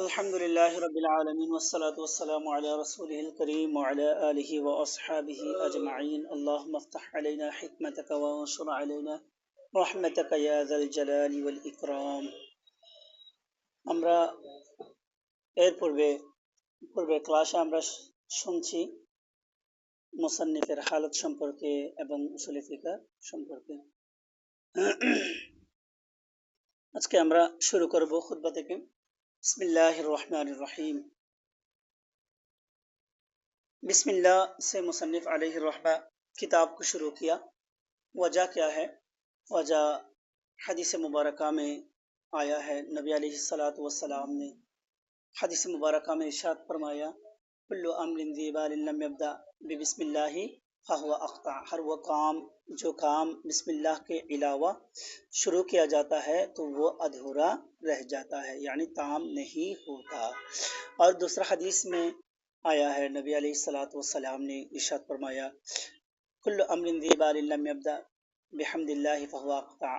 الحمد لله رب العالمين والصلاة والسلام على رسوله الكريم وعلى آله وأصحابه أجمعين اللهم افتح علينا حكمتك وانشر علينا رحمتك يا ذا الجلال والإكرام আমরা এর পূর্বে ক্লাসে আমরা শুনছি মুসান্নিফের হালত সম্পর্কে এবং উসুলে ফিকহ সম্পর্কে। আজকে আমরা শুরু করব খুতবা থেকে। बिस्मिल्लाहिर रहमानिर रहीम। बिस्मिल्लाह से मुसन्निफ अलैहि रहमा किताब को शुरू किया। वजह क्या है? वजह हदीस मुबारका में आया है। नबी अलैहिस्सलातु वस्सलाम ने हदीस मुबारका में इरशाद फरमाया, कुल्लु अम्रिन ज़ी बालिन लम यब्दा बिस्मिल्लाहि फहुवा अख्ता। हर वो काम जो काम बिस्मिल्लाह के अलावा शुरू किया जाता है तो वो अधूरा रह जाता है, यानी ताम नहीं होता। और दूसरा हदीस में आया है, नबी अलैहिस्सलातु वस्सलाम ने इरशाद फरमाया, कुल्लु अम्रिन ज़ी बालिन लम यब्दा बिहम्दिल्लाहि फहुवा अख्ता,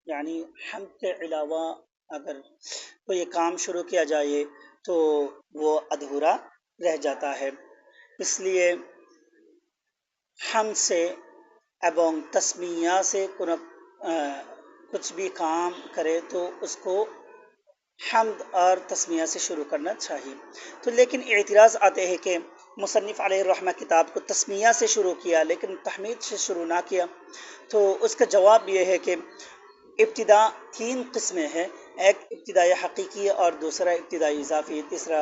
यानी हम्द के अलावा अगर कोई काम शुरू किया जाए तो वो अधूरा रह जाता है। इसलिए हम से एवं तस्मिया से कुछ भी काम करे तो उसको हम्द और तस्मिया से शुरू करना चाहिए। तो लेकिन एतराज़ आते हैं कि मुसन्निफ अलैहि रहमा किताब को तस्मिया से शुरू किया लेकिन तहमीद से शुरू ना किया। तो उसका जवाब ये है कि इब्तिदा तीन किस्में हैं, एक इब्तिदाई हकीकी और दूसरा इब्तिदाई इजाफी, तीसरा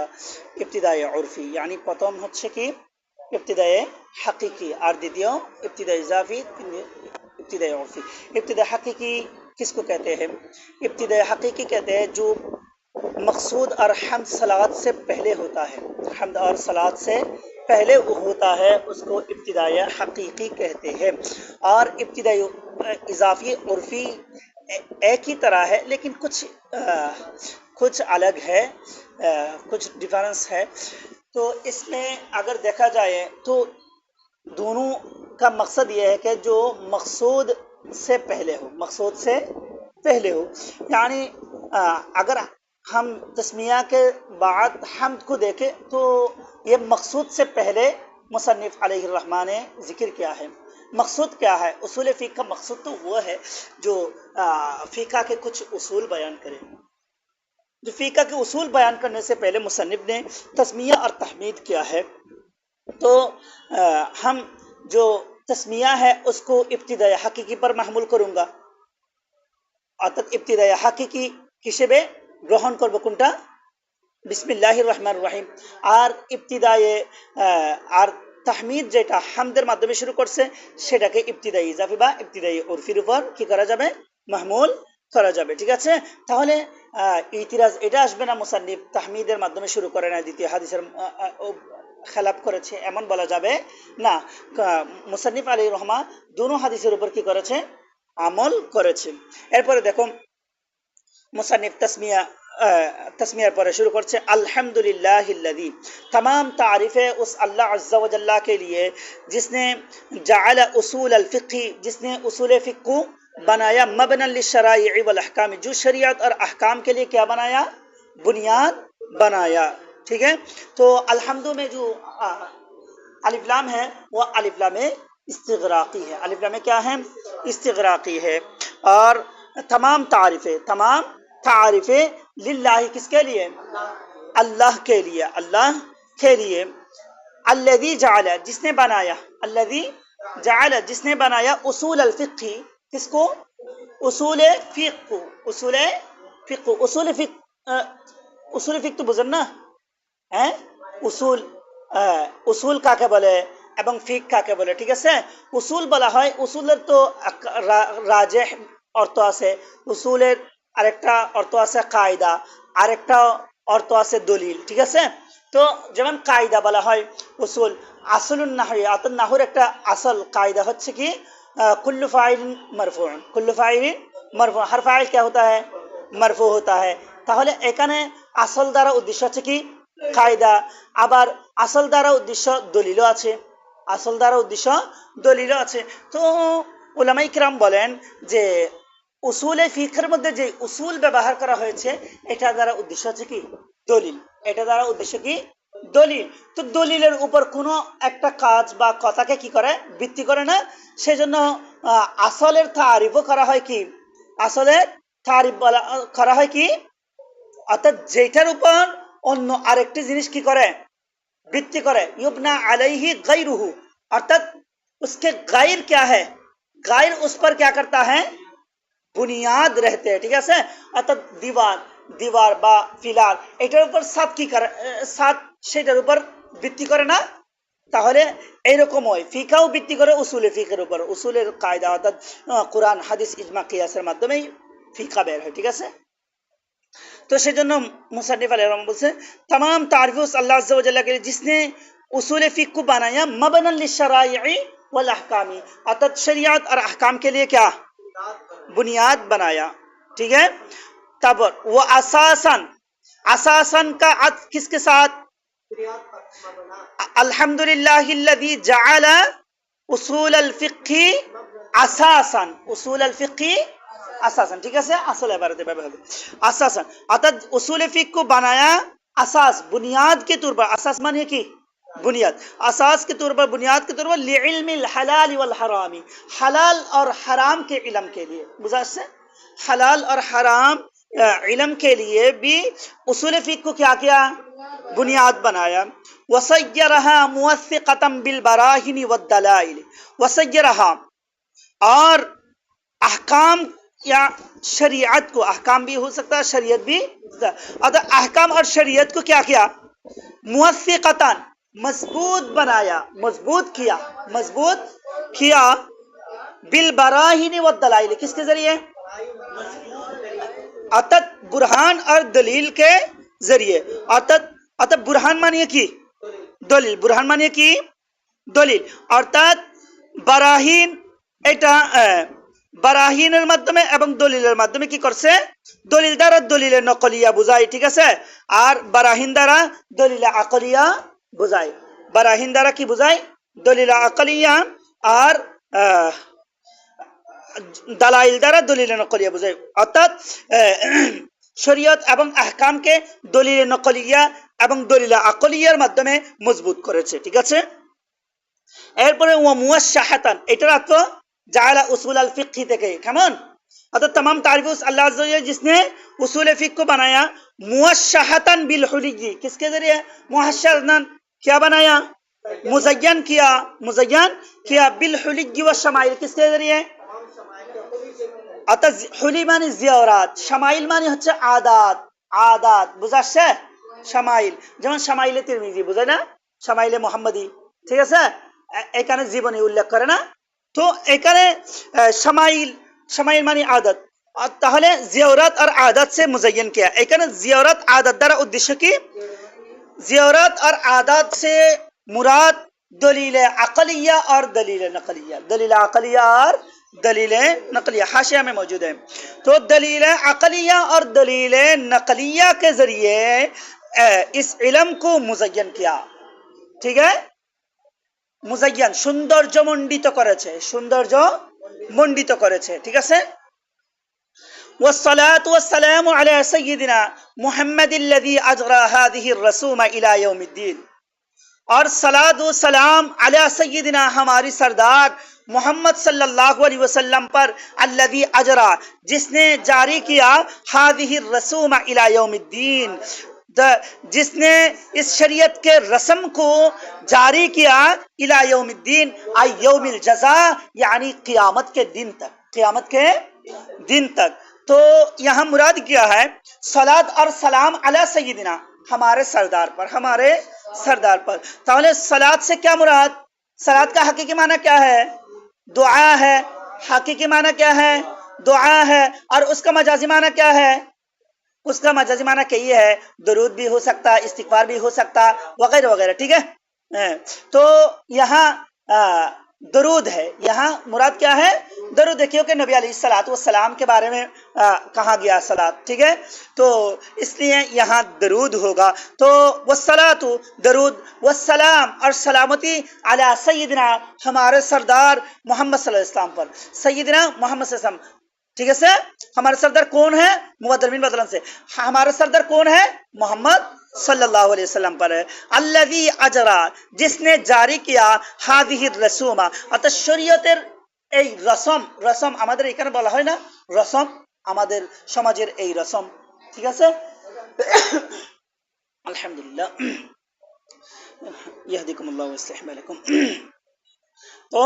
इब्तिदाई उर्फी। यानी प्रथम হচ্ছে কি इब्तिदाई हकीकी और द्वितीय इब्तिदाई इजाफी, इब्तिदाई उर्फी। इब्तिदाई हकीकी किसको कहते हैं? इब्तिदाई हकीकी कहते हैं जो मकसूद और हम्द सलात से पहले होता है, हम्द और सलात से पहले वो होता है, उसको इब्तिदाई हकीकी कहते हैं। और इब्तिदाई इजाफी उर्फी एक ही तरह है लेकिन कुछ अलग है, कुछ डिफरेंस है। तो इसमें अगर देखा जाए तो दोनों का मकसद ये है कि जो मकसूद से पहले हो, मकसूद से पहले हो। यानी अगर हम तस्मिया के बाद हम्द को देखें तो ये मकसूद से पहले मुसन्निफ अलैहि रहमा ने जिक्र किया है। मकसूद क्या है? उसूल फ़िक़्ह का मकसूद तो वो है जो फ़िक़्ह के कुछ उसूल बयान करें। जो फ़िक़्ह के उसूल बयान करने से पहले मुसन्निफ ने तस्मिया और तहमीद किया है। तो हम जो तस्मिया है उसको इब्तिदाई हकीकी पर महमूल करूँगा, অর্থাৎ ইবতিদাই হাকিকি হিসেবে গ্রহণ করব কোনটা? বিসমিল্লাহির রহমানির রহিম। আর ইবতিদাই আর তাহমিদ যেটা হামদের মাধ্যমে শুরু করছে সেটাকে ইবতিদাই ইজাফি বা ইবতিদাই উরফির উপর কি করা যাবে? মাহমুল করা যাবে। ঠিক আছে? তাহলে ইতিরাজ এটা আসবে না মুসান্নিফ তাহমিদের মাধ্যমে শুরু করে না, দ্বিতীয় হাদিসের খেলাপ করেছে, এমন বলা যাবে না। মুসান্নিফ আলাইহির রহমা দুনো হাদিসের উপর কি করেছে? আমল করেছে। এরপরে দেখো মুসান্নিফ तस्मिया पर शुरू करते अल्हम्दुलिल्लाहिल्लज़ी, तमाम तारीफ़ें उस अल्लाह अज़्ज़ा व जल्ला के लिए जिसने जअल उसूल अल-फ़िक़्ह, जिसने उसूल फ़िक़्ह को बनाया मबनन लिश्शराइअ वल अहकाम, जो शरीयत और अहकाम के लिए क्या बनाया? बुनियाद बनाया। ठीक है? तो अल्हम्दु में जो अलिफ लाम है वो अलिफ लाम इस्तिग़राक़ी है। अलिफ लाम क्या है? इस्तिग़राक़ी है। और तमाम तारीफ़ें लिल्लाही किसके लिए? अल्लाह के लिए, अल्लाह के लिए। अल्लज़ी जअल, जिसने बनाया, अल्लज़ी जअल, जिसने बनाया उसूल अल-फ़िक़्ह, किसको? उसूल फ़िक़्ह, उसूल फ़िक़्ह, उसूल फ़िक़्ह तो बुझेन ना हैं? उसूल কাকে বলে এবং ফিক কাকে বলে? ঠিক আছে? উসুল বলা হয়, উসুলের তো রাজেহ অর্থ আছে, উসুলের আরেকটা অর্থ আছে কায়দা, আরেকটা অর্থ আছে দলিল। ঠিক আছে? তো যেমন কায়দা বলা হয় উসুল, আসলুন নাহয়ি, অর্থাৎ নাহর একটা আসল কায়দা হচ্ছে কি कुल्लु फाइलिन मरफूउन, कुल्लु फाइलिन मरफू, हर फाइल क्या होता है? मरफू होता है। তাহলে এখানে আসল দ্বারা উদ্দেশ্য হচ্ছে কি? কায়দা। আবার আসল দ্বারা উদ্দেশ্য দলিলও আছে, আসল দ্বারা উদ্দেশ্য দলিলও আছে। তো উলামায়ে কিরাম বলেন যে উসুলে ফিকহের মধ্যে যে উসুল ব্যবহার করা হয়েছে এটা দ্বারা উদ্দেশ্য হচ্ছে কি? দলিল। এটা দ্বারা উদ্দেশ্য কি? দলিল। তো দলিলের উপর কোনো একটা কাজ বা কথাকে কি করে? ভিত্তি করে না। সেজন্য আসলের তারিফও করা হয় কি? আসলের তারিফ বলা করা হয় কি? অর্থাৎ যেটার উপর অন্য আরেকটি জিনিস কি করে? ভিত্তি করে। युबना अलैहि गैरुहु, अर्थात उसके गैर क्या है? गैर उस पर क्या करता है? बुनियाद रहते हैं। ठीक है, अर्थात दीवार दीवार বা ফিলার এটার উপর সাত কি করে? সাত সেটার উপর ভিত্তি করে না। তাহলে এইরকম হয়, ফিকাও ভিত্তি করে উসুলে ফিকের উপর, উসুলের কায়দা অর্থাৎ কোরআন হাদিস ইজমা কিয়াসের মাধ্যমেই ফিকা বের হয়। ঠিক আছে, तो सेजন্য मुसन्निफ अलैहि रहमतुल्लाह बोलते तमाम तारीफ उस अल्लाह अज़्ज़ा व जल्ला के लिए जिसने उसूल फ़िक़्ह को बनाया मबनन लिश्शराइ'i वल अहकामी, अर्थात शरीयत और अहकाम के लिए क्या? बुनियाद बनाया। ठीक है, तब वो असासन, असासन का अत्फ किसके साथ? अल्हम्दुलिल्लाहिल्लज़ी जअला उसूल अल फ़िक़्हि असासन, उसूल अल फ़िक़्हि असासन। ठीक है, असल इबारत है असासन, अर्थात उसूल फ़िक़्ह को बनाया असास, बुनियाद के तौर पर। असास मानिए कि बुनियाद, असास के तौर पर, बुनियाद के तौर पर लिइल्मिल हलाल वल हरामी, हलाल और हराम के इल्म के लिए। बुझा से? हलाल और हराम इल्म के लिए भी उसूल फ़िक़्ह को क्या किया? बुनियाद बनाया। वसय्यरहा मुवस्सिक़तन बिल बराहिन वद दलाइल, वसय्यरहा, और अहकाम या शरीयत को, अहकाम भी हो सकता है शरीयत भी, अगर अहकाम और शरीयत को क्या किया? मुवस्सिक़तन, मजबूत बनाया, मजबूत किया, मजबूत किया, बिल बराहिन व दलाइल, किसके जरिए? अर्थात बुरहान और दलील के जरिए। अर्थात बुरहान मानिए कि दलील, बुरहान मानिए कि दलील, अर्थात বারাহিন, এটা বারাহিনের মাধ্যমে এবং দলিলের মাধ্যমে কি করছে? দলিল দ্বারা দলিলে নকলিয়া বুঝায়। ঠিক আছে, আর বারাহিন দ্বারা দলিলে আকলিয়া বুঝায়। বারাহিন দ্বারা কি বুঝায়? দলিলে আকলিয়া, আর দালাইল দ্বারা দলিলে নকলিয়া বুঝায়। অর্থাৎ শরীয়ত এবং আহকামকে দলিলে নকলিয়া এবং দলিলে আকলিয়ার মাধ্যমে মজবুত করেছে। ঠিক আছে, এরপরে ওয়া মুওয়াশশাহাতান, এটার অর্থ জাআলা উসুল আল ফিকহি থেকে। কেমন? অর্থাৎ तमाम तारीफ उस अल्लाह अज़्ज़ा व जल्ल जिसने उसूल फ़िक़्ह को बनाया मुवश्शहतन बिल हुलिय्य, किसके जरिए? मुवश्शहतन, क्या बनाया? मुज़य्यन किया, मुज़य्यन किया, बिल हुलिय्य व शमाइल, किसके जरिए? অর্থাৎ হুলি মানে জিয়ারাত, শামাইল মানে হচ্ছে আদাত, আদাত বুঝাচ্ছে? শামাইল, যেমন শামাইলে তিরমিজি বুঝায় না, শামাইলে মুহাম্মাদি। ঠিক আছে, এখানে জীবনী উল্লেখ করে না, তো এখানে শামাইল, শামাইল মানে আদত, তাহলে জিয়ারাত আর আদত সে মুজায়্যন কিয়া। এখানে জিয়ারাত আদত দ্বারা উদ্দেশ্য কি? জিয়ারাত আর আদত সে মুরাদ दलील अक़लिया और दलील नक़लिया, दलील अक़लिया और दलील नक़लिया हाशिया में मौजूद है। तो दलील अक़लिया और दलील नक़लिया के जरिए इस इल्म को मुज़य्यन किया। ठीक है, मुज़य्यन सौंदर्य मंडित करेছে, सौंदर्य मंडित करेছে। ठीक আছে, والصلاة والسلام على سيدنا محمد الذي أجرى هذه الرسوم إلى يوم الدين, اور सलात व सलाम अला सय्यदिना, हमारी सरदार मोहम्मद सल्लल्लाहु अलैहि वसल्लम पर, अल्लज़ी अजरा, जिसने जारी किया, हाज़िहि रसूम इला यौमिद्दीन, जिसने इस शरीयत के रस्म को जारी किया, इला यौमिद्दीन आई यौमिल जज़ा, यानी क़यामत के दिन तक, क़यामत के दिन तक। तो यहाँ मुराद क्या है? सलात और सलाम अला सय्यदिना, हमारे सरदार पर, हमारे सरदार पर। ताहले सलात से क्या मुराद? सलात का हकीकी माना क्या है? दुआ है। हकीकी माना क्या है? दुआ है। और उसका मजाजी माना क्या है? उसका मजाजी माना क्या ये है? दरूद भी हो सकता, इस्तिग़फ़ार भी हो सकता, वगैरह वगैरह। ठीक है, तो यहाँ दरूद है, यहाँ मुराद क्या है? दरूद। देखिए कि नबी अलैहिस्सलातु वस्सलाम के बारे में कहा गया सलात। ठीक है, तो इसलिए यहाँ दरूद होगा। तो वस्सलातु दरूद, वस्सलाम और सलामती, अला सय्यदिना, हमारे सरदार मोहम्मद सल्लल्लाहु अलैहि वसल्लम पर, सय्यदिना मोहम्मद सल्लल्लाहु अलैहि वसल्लम। ठीक है, हमारे सरदार कौन है? मुबद्दल मिन बदलन से, हमारे सरदार कौन है? मोहम्मद सल्लल्लाहु अलैहि वसल्लम पर है। अल्लज़ी अजरा, जिसने जारी किया, हादिहिर रसूमा, অর্থাৎ শরীয়তের এই রসম, রসম আমাদের এখানে বলা হয় না রসম, আমাদের সমাজের এই রসম, ঠিক আছে। আলহামদুলিল্লাহ, ইয়াহদিকুমুল্লাহ ওয়া ইসলিহ বালাকুম। तो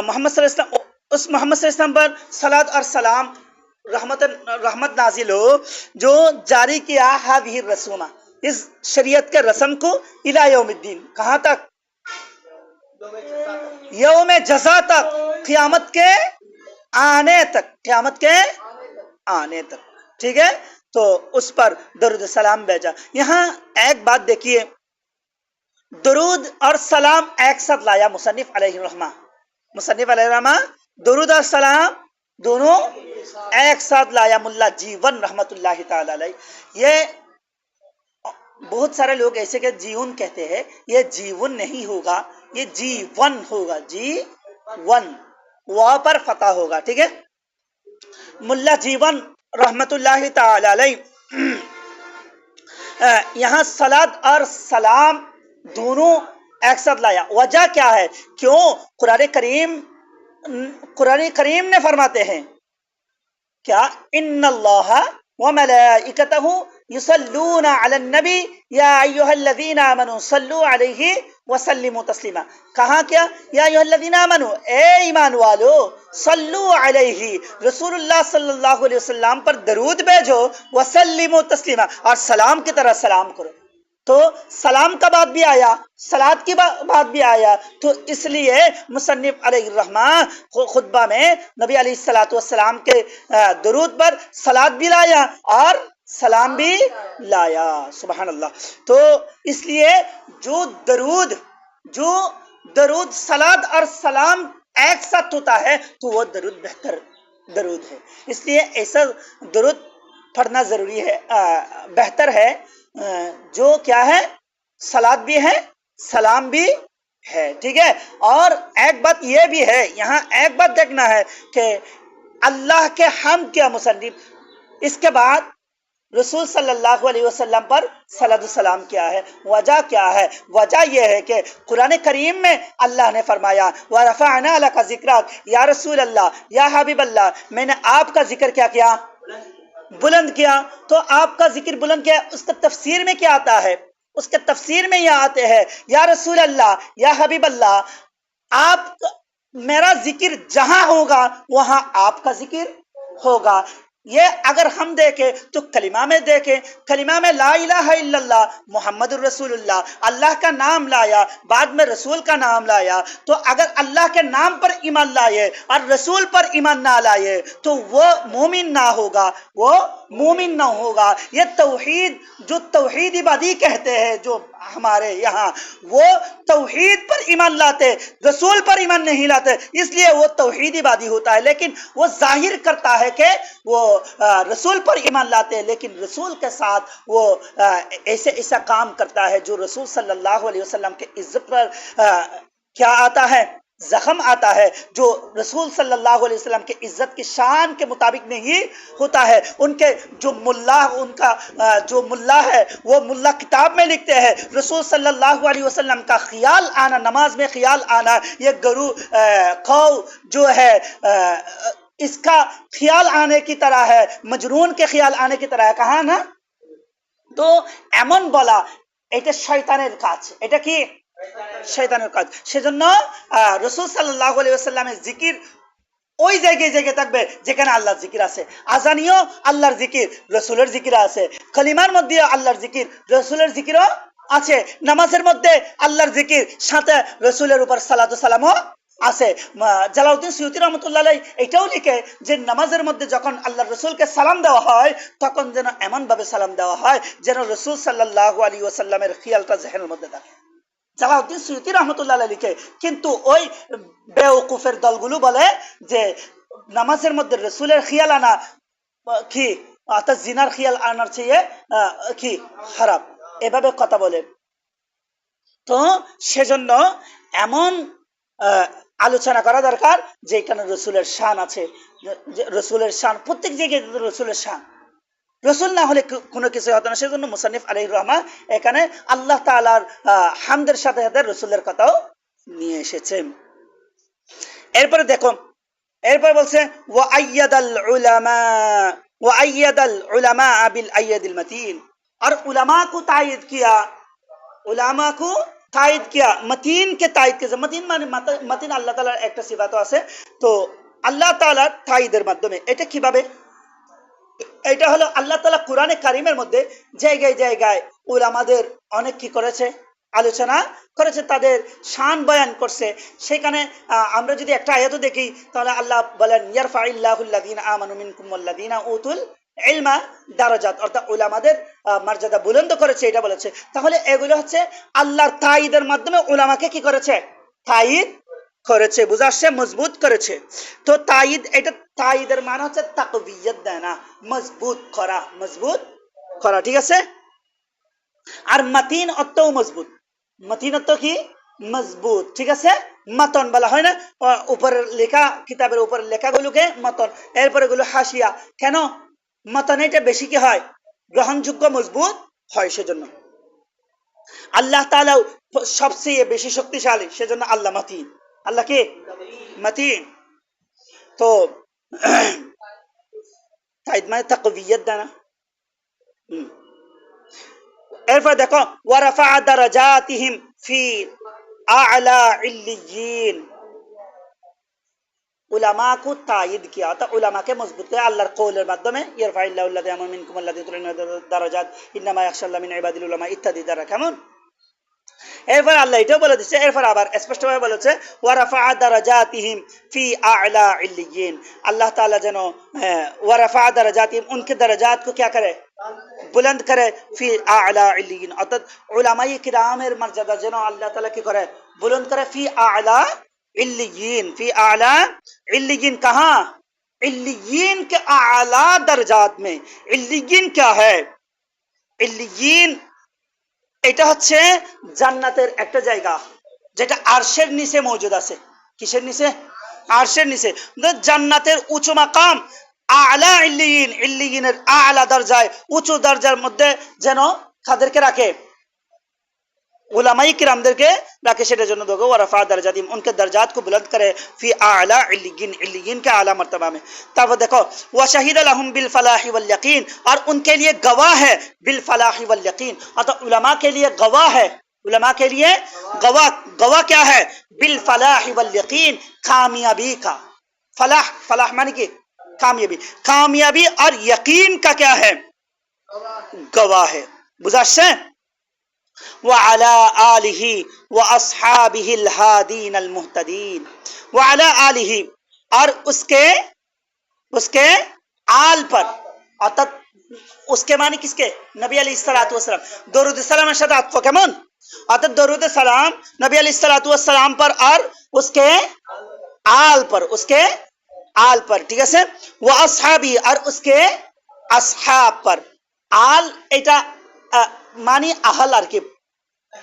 मोहम्मद सल्लल्लाहु अलैहि वसल्लम, उस मोहम्मद सल्लल्लाहु अलैहि वसल्लम पर सलात और सलाम, रहमत नाजिल हो, जो जारी किया हादिही रसूमा, इस शरीयत के रस्म को, इला यौमिद्दीन, कहाँ तक, यौम जज़ा तक, क़यामत के आने तक, क़यामत के आने तक, ठीक है। तो उस पर दरूद सलाम भेजा। यहाँ एक बात देखिए, दरूद और सलाम एक साथ लाया मुसन्निफ अलैहिर्रहमा, मुसन्निफ अलैहिर्रहमा दरूद और सलाम दोनों एक साथ लाया मुल्ला जीवन रहमतुल्लाहि ताला अलैह। ये बहुत सारे लोग ऐसे के जीवन कहते हैं, ये जीवन नहीं होगा, ये जीवन होगा, जीवन, वहाँ पर फतह होगा, ठीक है। मुल्ला जीवन रहमतुल्लाहि ताला अलैह यहाँ सलात और सलाम दोनों एक साथ लाया। वजह क्या है, क्यों, कुरान करीम ने फरमाते हैं क्या, इन्नल्लाह व मलाइकतहु युसल्लूना अलन नबी या अय्युहल्लज़ीना आमनू सल्लू अलैहि व सल्लिमू तस्लीमा। कहा क्या, या अय्युहल्लज़ीना आमनू, ए ईमान वालो, सल्लू अलैहि, रसूलुल्लाह सल्लल्लाहु अलैहि वसल्लम पर दरूद भेजो, व सल्लिमू तस्लीमा, और सलाम की तरह सलाम करो। तो सलाम का बात भी आया, सलात की बात भी आया, तो इसलिए मुसन्निफ अलैहिर्रहमा खुतबा में नबी अलैहिस्सलातु वस्सलाम के दरूद पर सलात भी लाया और सलाम भी लाया, सुभान अल्लाह। तो इसलिए जो दरूद सलात और सलाम एक साथ होता है तो वो दरूद बेहतर दरूद है, इसलिए ऐसा दरूद पढ़ना जरूरी है, बेहतर है, जो क्या है, सलात भी है, सलाम भी है, ठीक है। और एक बात ये भी है, यहाँ एक बात देखना है कि अल्लाह के हम्द किया मुसन्निफ, इसके बाद रसूल सल्लल्लाहु अलैहि वसल्लम पर सलात सलाम किया है। वजह क्या है, वजह यह है कि कुरान करीम में अल्लाह ने फरमाया, व रफ़अना लका ज़िक्रक, या रसूल अल्लाह, या हबीब अल्लाह, मैंने आपका जिक्र क्या किया, बुलंद किया। तो आपका जिक्र बुलंद किया, उसका तफसीर में क्या आता है, उसके तफसीर में यह आते हैं, या रसूल अल्लाह, या हबीब अल्लाह, आप, मेरा जिक्र जहां होगा वहां आपका जिक्र होगा। ये अगर हम देखें तो कलिमा में देखें, कलिमा में ला इलाहा इल्लल्लाह मुहम्मदुर रसूलुल्लाह, अल्लाह का नाम लाया, बाद में रसूल का नाम लाया। तो अगर अल्लाह के नाम पर ईमान लाए और रसूल पर ईमान ना लाए तो वो मोमिन ना होगा, वो मोमिन ना होगा। ये तौहीद, जो तौहीद इबादी कहते हैं जो हमारे यहाँ, वो तौहीद पर ईमान लाते, रसूल पर ईमान नहीं लाते, इसलिए वो तौहीद इबादी होता है। लेकिन वो जाहिर करता है कि वो रसूल पर ईमान लाते हैं, लेकिन रसूल के साथ वो ऐसे ऐसा काम करता है जो रसूल सल्लल्लाहु अलैहि वसल्लम के इज्जत पर क्या आता है, जख्म आता है, जो रसूल सल्लल्लाहु अलैहि वसल्लम के इज्जत की शान के मुताबिक नहीं होता है। उनके जो मुल्ला, उनका जो मुल्ला है वो मुल्ला किताब में लिखते हैं रसूल सल्लल्लाहु अलैहि वसल्लम का ख्याल आना, नमाज में ख्याल आना, ये गरु खौ जो है इसका ख्याल आने की तरह है, मजनून के ख्याल आने की तरह है, कहा ना। तो एमन बोला এটা শয়তানের কাজ, এটা কি শয়তানের কাজ। সেজন্য রাসূল সাল্লাল্লাহু আলাইহি ওয়াসাল্লামের জিকির ওই জায়গায় থাকবে যেখানে আল্লাহর জিকির আছে। আজানিও আল্লাহর জিকির, রাসূলের জিকির আছে, কালিমার মধ্যে আল্লাহর জিকির, রাসূলের জিকিরও আছে, নামাজের মধ্যে আল্লাহর জিকির, সাথে রাসূলের উপর সালাতু সালামও আছে। জালালউদ্দিন সুয়ুতী রহমাতুল্লাহ আলাইহি এটাও লিখে যে নামাজের মধ্যে যখন আল্লাহর রাসূলকে সালাম দেওয়া হয় তখন যেন এমন ভাবে সালাম দেওয়া হয় যেন রাসূল সাল্লাল্লাহু আলাইহি ওয়াসাল্লামের খেয়ালটা জেহেনের মধ্যে থাকে। জালালউদ্দিন সুয়ুতী রহমাতুল্লাহ আলাইহি লিখে, কিন্তু ওই বেওকুফের দলগুলো বলে যে নামাজের মধ্যে রাসূলের খেয়াল আনা কি, অর্থাৎ জিনার খেয়াল আনার চেয়ে কি খারাপ, এভাবে কথা বলে। তো সেজন্য এমন আলোচনা করা দরকার যেখানে রসুলের শান আছে, রসুলের শান প্রত্যেক জায়গায় রসুলের শান, রসুল না হলে কোনো কিছু হতো না। সেজন্য মুসান্নিফ আলাইহির রহমা এখানে আল্লাহ তাআলার হামদের সাথে সাথে রসুলের কথাও নিয়ে এসেছে। এরপরে দেখো, এরপর বলছে ওয়া আইয়াদাল উলামা বিল আইয়াদিল মাতিন, और उलमा को तायद किया, उलमा को तायद किया, मतीन के तायद किया। मतीन মানে মতিন আল্লাহ তাআলার একটা সিফাত আছে। তো আল্লাহ তাআলার তায়দের মাধ্যমে এটা কিভাবে? এটা হলো আল্লাহ তাআলা কোরআনে কারিমের মধ্যে জায়গায় জায়গায় উলামাদের অনেক কি করেছে, আলোচনা করেছে, তাদের শান বয়ান করছে। সেখানে আমরা যদি একটা আয়াত দেখি তাহলে আল্লাহ বলেন ইয়ারফাইল্লাহুল্লাযীনা আমানু মিনকুম ওয়াল্লাযীনা উতুল ইলমা দারাজাত, অর্থাৎ উলামাদের মর্যাদা বুলন্দ করেছে, এটা বলেছে। তাহলে এগুলো হচ্ছে আল্লাহর তায়িদের মাধ্যমে উলামাকে কি করেছে, তায়িদ করেছে, বুঝাচ্ছে মজবুত করেছে। তো তায়িদ, এটা তায়িদের মানে হচ্ছে তাকবিয়ত দেনা, মজবুত করা, মজবুত করা, ঠিক আছে। আর মাতিন অর্থও মজবুত, মাতিন অর্থ কি, মজবুত, ঠিক আছে। মাতন বলা হয় না উপরের লেখা, কিতাবের উপরের লেখাগুলোকে মাতন, এরপরে গুলো হাসিয়া। কেন মাতন? এটা বেশি কি হয়, গ্রহণযোগ্য, মজবুত হয়। সেজন্য আল্লাহ তাআলা সবচেয়ে বেশি শক্তিশালী, সেজন্য আল্লাহ মাতিন, আল্লাহ কে মাতিন। তো তাইদ মানে তাকবিয়ত দানা। এরপর দেখো ওয়ারাফা দারাজাতিহিম ফি আ'লা ইল্লিয়িন, উলামা को तायद किया, तो उलमा के मजबूत किया अल्लाहर कौलेर माध्यमे, ইয়ারফাইল্লাহুল্লাযীনা আমানু মিনকুম ওয়াল্লাযীনা উতুল দারাজাত ইন্নামা ইয়াখশাল্লাহ মিন ইবাদিল উলামা ইত্যাদি দ্বারা। কেমন? এরপর আল্লাহ এটাও বলে দিচ্ছে, এরপর আবার স্পষ্টভাবে বলেছে ওয়ারাফা দারাজাতিহিম ফি আ'লা ইল্লিয়িন, আল্লাহ তাআলা যেন ওয়ারাফা দারাজাতিহিম, उनके दराजात को क्या करे, बुलंद करे, ফি আ'লা ইল্লিয়িন, অর্থাৎ উলামায়ে কিরামের মর্যাদা যেন আল্লাহ তাআলা কি করে, বুলंद करे, ফি আ'লা इल्लियीन, फी आला इल्लियीन, कहाँ, इल्लियीन के आला दर्जात में। इल्लियीन क्या है? इल्लियीन এটা হচ্ছে জান্নাতের একটা জায়গা, যেটা আরশের নিচে মজুদ আছে। কিসের নিচে? আরশের নিচে। জান্নাতের উঁচু মাকাম আলা ইল্লিয়িন, ইল্লিয়িনের আলা দরজায়, উঁচু দরজার মধ্যে যেন কাদেরকে রাখে, उलमाए किरामदेर के राखे, सेटार जन्य देखो वरफा दरजातिहिम, उनके दर्जात को बुलंद करे, फी आला इल्लियिन, इल्लियिन के आला मर्तबा में। तारपर देखो व शहीद लहुम बिल फलाहि वल यकीन, और उनके लिए गवाह है बिल फलाहि वल यकीन, अतः उलमा के लिए गवाह है, उलमा के लिए गवाह, गवाह क्या है, बिल फलाहि वल यकीन, कामयाबी का। फलाह, फलाह माने की कामयाबी, कामयाबी और यकीन का क्या है, गवाह है, बुझाচ্ছে। وعلى آله وأصحابه الهادين المهتدين, وعلى آله, और उसके आल पर, अर्थात उसके माने किसके, नबी अलैहिस्सलातु वस्सलाम, दरूद सलामेर साथे आत्फ, केमन, अर्थात दरूद सलाम नबी अलैहिस्सलातु वस्सलाम पर और उसके आल पर, उसके आल पर, ठीक है। व असहाबी, और उसके असहाब पर। आल এটা मानी आहल আর কি,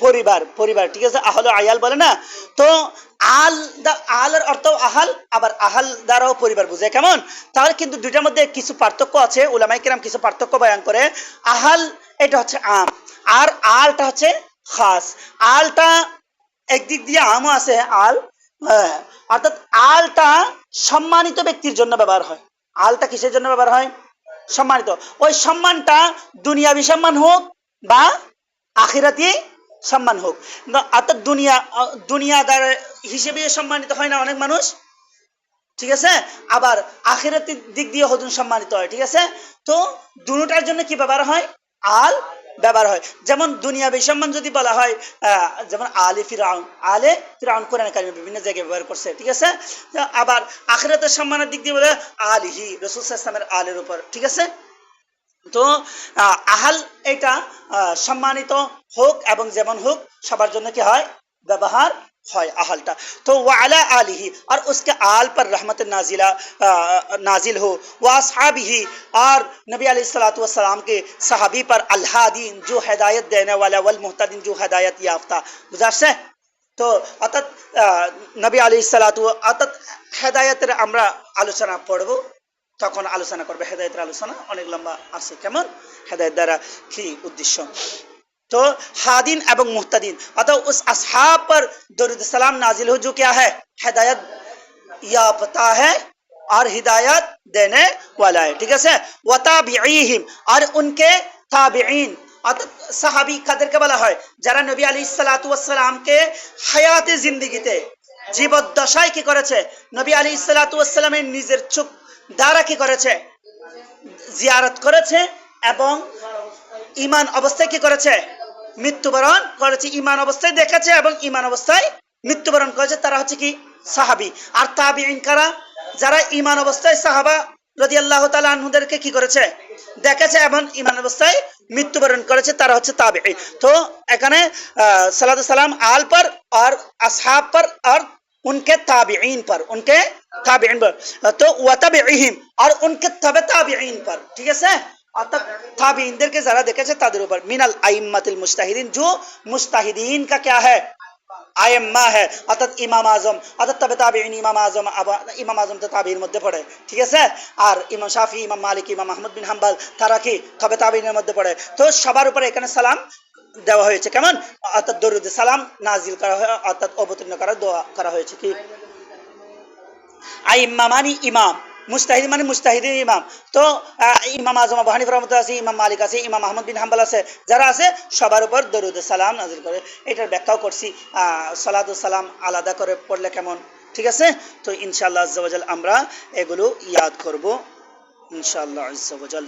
পরিবার, পরিবার, ঠিক আছে। আহল আয়াল বলে না, তো আল, আহলের অর্থ আহাল, আবার আহাল দ্বারাও পরিবার বুঝে। কেমন? তাহলে কিন্তু দুইটার মধ্যে কিছু পার্থক্য আছে, উলামায়ে কিরাম কিছু পার্থক্য বয়ান করে। আহাল এটা হচ্ছে আম, আর আলটা হচ্ছে খাস। আলটা একদিক দিয়ে আমও আছে আল, অর্থাৎ আলটা সম্মানিত ব্যক্তির জন্য ব্যবহার হয়। আলটা কিসের জন্য ব্যবহার হয়? সম্মানিত। ওই সম্মানটা দুনিয়াবি সম্মান হোক বা আখিরাতি সম্মান হোক, অর্থাৎ দুনিয়াদার হিসেবে সম্মানিত হয় না অনেক মানুষ, ঠিক আছে, আবার আখিরাতের দিক দিয়ে হজুন সম্মানিত হয়, ঠিক আছে। তো দুটোটার জন্য কি ব্যবহার হয়? আল ব্যবহার হয়। যেমন দুনিয়াবি সম্মান যদি বলা হয়, যেমন আলে ফিরাউন, আলে ফিরাউন কোরআনে কারিমে বিভিন্ন জায়গায় ব্যবহার করছে, ঠিক আছে। আবার আখিরাতের সম্মানের দিক দিয়ে বলে আলিহি, রাসূল সাল্লাল্লাহু আলাইহি ওয়াসাল্লামের আলের উপর, ঠিক আছে। তো আহাল এটা সম্মানিত হোক এবং যেমন হোক সবার জন্য কি হয়? ব্যবহার হয় আহালটা। তো ওয়ালা আলিহি, और उसके आल पर रहमत नाजिला नाजिल हो, व असहाबिही, और नबी अलैहिस्सलातु वस्सलाम के सहाबी पर, अलहादीन, जो हिदायत देने वाला, वल मुहतदीन, जो हिदायत याफ्ता, বুঝাচ্ছে। তো অর্থাৎ নবী আলাইহিসসালাতু, অর্থাৎ হেদায়েতের আমরা আলোচনা পড়ব, তখন আলোচনা করবে। হেদায়েতের আলোচনা অনেক লম্বা আছে। কেমন হেদায়েত দ্বারা কি উদ্দেশ্য। तो हादिन एवं मुहतदीन अतः उस असहाब पर दरूद सलाम नाजिल हो जो क्या है हिदायत याफ्ता है और हिदायत देने वाला है। ठीक है। वताबिईहिम और उनके ताबिईन অর্থাৎ সাহাবী কাদেরকে বলা হয় যারা নবী আলাইহিস সালাতু ওয়াস সালামকে হায়াতে জিন্দেগিতে জীবদ্দশায় কি করেছে নবী আলাইহিস সালাতু ওয়াস সালামের নিজের চোখ দ্বারা কি করেছে জিয়ারত করেছে এবং ঈমান অবস্থায় কি করেছে মৃত্যুবরণ করেছে। ঈমান অবস্থায় দেখেছে এবং ঈমান অবস্থায় মৃত্যুবরণ করেছে, তারা হচ্ছে কি সাহাবী। আর তাবিঈন কারা যারা ঈমান অবস্থায় সাহাবা রাদিয়াল্লাহু তাআলা আনহুদেরকে কি করেছে দেখেছে এবং ঈমান অবস্থায় মৃত্যুবরণ করেছে, তারা হচ্ছে তাবিঈ। তো এখানে সালাতু সালাম আল पर और असहाब पर और उनके ताबिईन पर, उनके ताबिईन पर, तो वताबिईहिम और उनके तबे ताबिईन पर। ठीक है। अर्थात ताबिईनদেরকে যারা দেখেছে তাদের উপর মিনাল আইম্মাতিল মুজতাহিদিন, जो मुजताहिदीन का क्या है আইম্মা है, অর্থাৎ ইমাম আজম, অর্থাৎ তবে তাবিঈন ইমাম আজম তো তাবিঈর মধ্যে পড়ে। ঠিক আছে। আর ইমাম শাফি, ইমাম মালিক, ইমাম আহমদ বিন হাম্বল তারা কি তবে তাবিঈনের মধ্যে পড়ে। তো সবার উপরে এখানে সালাম দেওয়া হয়েছে। কেমন অর্থাৎ দরুদ সালাম নাজিল করা হয়, অর্থাৎ অবতীর্ণ করা দোয়া করা হয়েছে। কি আইম্মা মানে ইমাম, মুজতাহিদ মানে মুজতাহিদিন ইমাম। তো ইমাম আজম আবু হানিফা রাহমাতুল্লাহ আছে, ইমাম মালিক আছে, ইমাম আহমদ বিন হাম্বল আছে, যারা আছে সবার উপর দরুদ সালাম নাজিল করে। এটার ব্যাখ্যাও করছি সালাতু সালাম আলাদা করে পড়লে কেমন। ঠিক আছে। তো ইনশাআল্লাহ আজ্জা ওয়া জাল আমরা এগুলো ইয়াদ করব ইনশাআল্লাহ আজ্জা ওয়া জাল।